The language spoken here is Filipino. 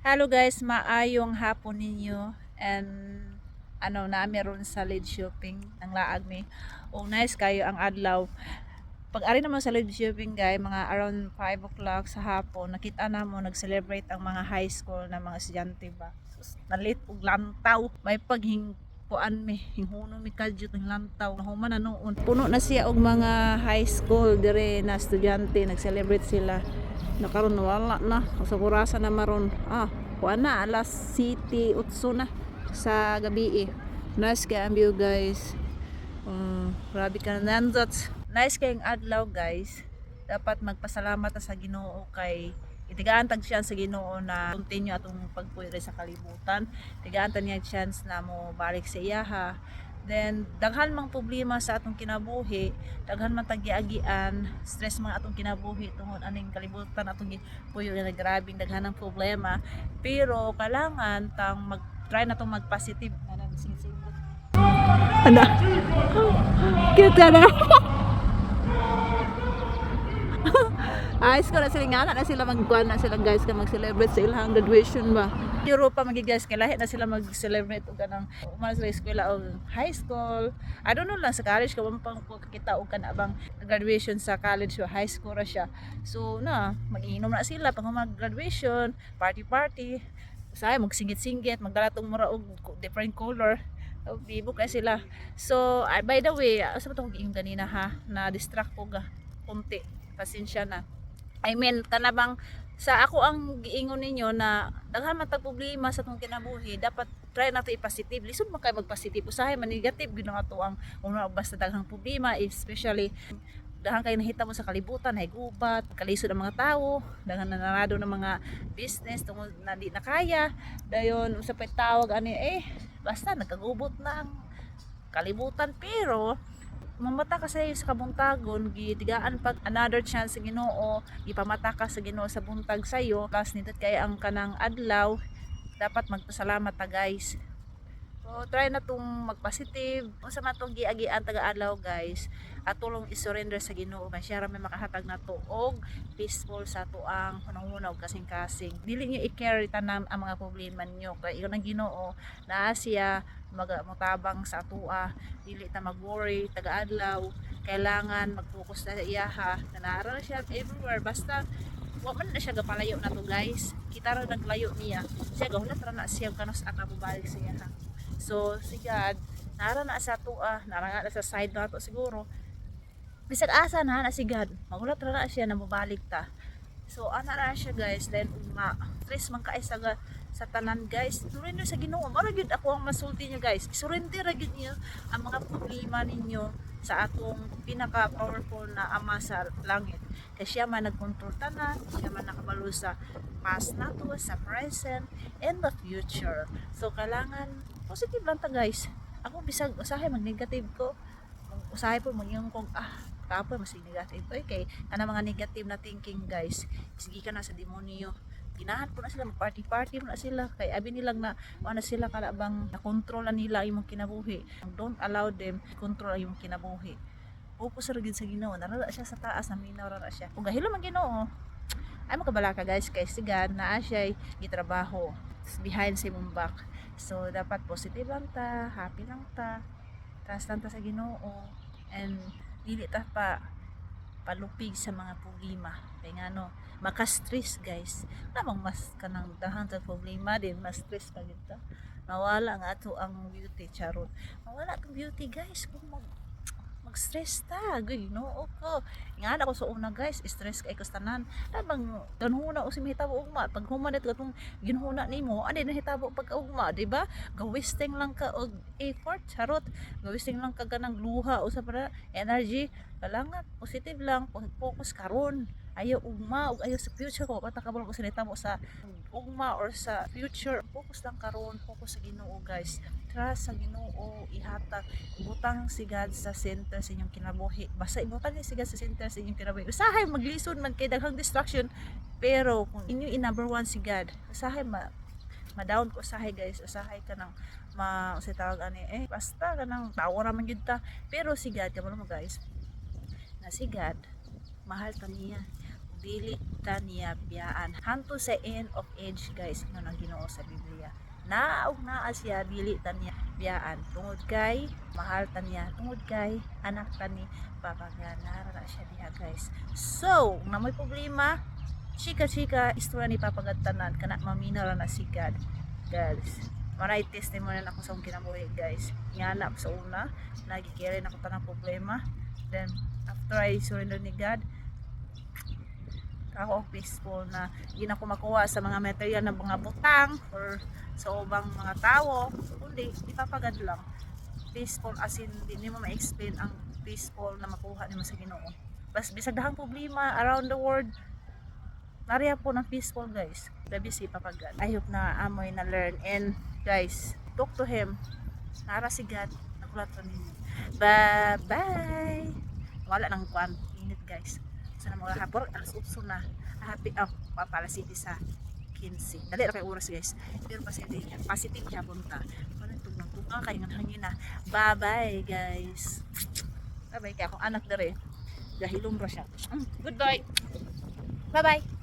Hello guys, maayong hapon ninyo and na meron sa lead shopping ng laag mi. O nice kayo ang adlaw. Pag ari naman sa lead shopping guys, mga around 5 o'clock sa hapon, nakita na mo nag-celebrate ang mga high school na mga estudyante ba. Sus, nalit og lantaw, may paghing kuan mi hinghuno mi kadyo ng lantaw nahuman na noon puno na siya og mga high school dire na estudyante nag-celebrate sila nakaron wala na sa kurasa na maron kuan na alas City utso na sa gabi nice kay ang view guys. Grabe ka nandot nice kayong adlaw guys, dapat magpasalamat ta sa Ginoo kay itigaan tag chance sa Ginoo na continue atong pagpuyo sa kalibutan, tigaan ta niya chance na mo balik sa iyaha. Then daghan mang problema sa atong kinabuhi, daghan man tagiagian, stress mga atong kinabuhi tungod aning kalibutan atong puyo na grabing daghan ng problema, pero kailangan tang mag-try na tong mag-positive na nang sing-sing. Ana. Kita na. Ayos ko na sila nga na sila magkuhan na sila guys ka mag-celebrate sa ilang graduation ba. Europa magigas kay lahi na sila mag-celebrate og kanang umas sa eskwela o high school. I don't know lang sa college ka pang kita og kana bang graduation sa college o high school ra siya. So na mag-inom na sila pag mag-graduation, party. Say magsingit-singit, magdala tong mura og different color. Bibo kay sila. So by the way, asa ba tong giing ganina ha, na distract ko ga konti. Pasensya na. I mean, kanabang sa ako ang giingon ninyo na daghan man tag problema sa atong kinabuhi, dapat try nato i-positive. Lisod man kay mag-positive. Usahay man negative gid nga to ang una basta daghang problema, especially daghan kay nahita mo sa kalibutan, hay gubat, kalisod ang mga tao, daghan nanarado ng mga business tungod na di na kaya. Dayon usa pay tawag ani basta nagkagubot na ang kalibutan, pero mamata ka sa kabuntagon, gitigaan pag another chance sa Ginoo, ipamata ka sa Ginoo sa buntag sayo, plus nindot kay ang kanang adlaw, dapat magpasalamat ta guys. So try na tong magpositive, unsa man tong giagian taga-adlaw guys, at tulong i-surrender sa Ginoo, man siya ra may makahatag nato og peaceful sa tuang hunahuna og kasing-kasing. Dili niyo i-carry tanan ang mga problema niyo kay iyon ang Ginoo na siya mutabang sa atua, dili ta mag-worry taga-adlaw, kailangan mag-focus na sa iyaha, nanara siya everywhere, basta wa man na siya gapalayo na to guys, kita ra naglayo niya siya gahulat ra na siya kanos aka mobalik sa iyaha. So si God nara na sa atua, nara na sa side na to siguro, bisag asa na si God magulat ra na siya na mobalik ta. So ana na siya guys, then stress man kaay sa tanan guys, surrender sa Ginoo. Mara gyud ako ang masulti niyo guys, surrender ra gyud niyo ang mga problema ninyo sa atong pinaka powerful na Ama sa langit, kay siya man nagkontrol tanan, siya man nakabalo sa past nato, sa present and the future. So kailangan positive lang ta guys. Ako bisag usahay mag negative ko, usahay po magyong kong tapo mas negative kay ana mga negative na thinking guys, sige ka na sa demonyo, ginahan po na sila, party po na sila, kay abi nilang na ano sila kalabang nakontrolan nila imong kinabuhi. Don't allow them control imong kinabuhi. Focus ra gid sa Ginoo, narara siya sa taas, naminaw ra siya. Kung gahilo man Ginoo, ay makabala ka guys, kay sigad naa siya gitrabaho behind sa imong back. So dapat positive lang ta, happy lang ta, trust lang ta sa Ginoo, and dili ta palupig sa mga problema kay ngano maka-stress guys, namang mas kanang dahang sa problema din mas stress pa gid ta, mawala nga ato ang beauty, charot, mawala ang beauty guys kung mag-stress ta, Ginoo ko. Nga ako sa una guys, stress kay kastanan. Tabang ganhuna o si mahitabo ugma, pag humanit katong ginhuna nimo, ani na hitabo pag ugma, di ba? Gawisting lang ka og effort, charot. Gawisting lang ka ganang luha o sa para energy. Kailangan positive lang, focus karon. Ayaw ugma ug ayaw sa future ko patakabol ko sinitabo sa ugma or sa future. Focus lang karon, focus sa Ginoo guys. Trust sa Ginoo, ihatag, ibutang si God sa center sa inyong kinabuhi. Basta ibutang ni si God sa center sa inyong kinabuhi. Usahay maglisod man kay daghang distraction, pero kung inyo number one si God, usahay ma-down ko, usahay guys, usahay ka nang sa tawag ani basta ka nang tawo ra man gyud ta, pero si God kamano mo guys, na si God mahal ta niya, dili ta niya biyaan hanto sa end of age guys ingon ang Ginoo sa Biblia. Naog naa siya dili ta niya biyaan tungod kay mahal ta niya, tungod kay anak ta ni Papa God. Nara siya diha guys. So na may problema, chika istorya ni Papa God tanan kana mamina ra na si God guys. Maray testimony na ako sa akong kinabuhi guys. Ngana sa una nagikiri na ko tanang problema, then after I surrender ni God, ako peaceful na hindi na ako makuha sa mga material na mga butang or sa ubang mga tao, kundi ipapagad lang. Peaceful as in hindi mo ma-explain ang peaceful na makuha ni mo sa Ginoo. Bas bisag dahang problema around the world, nariya po ng peaceful guys. Grabe si Papa God. I hope na amoy na learn, and guys, talk to him. Nara si God, nakulat ko ninyo. Bye bye. Wala nang kwan, init guys. Sana mga hapon, alas 8 na. Happy papala city sa 15. Dali ra kay oras guys. Pero positive siya punta. Wala tugnaw tunga kay nga hangin na. Bye bye guys. Bye bye kay akong anak dere. Dahilom ra siya. Goodbye. Bye bye.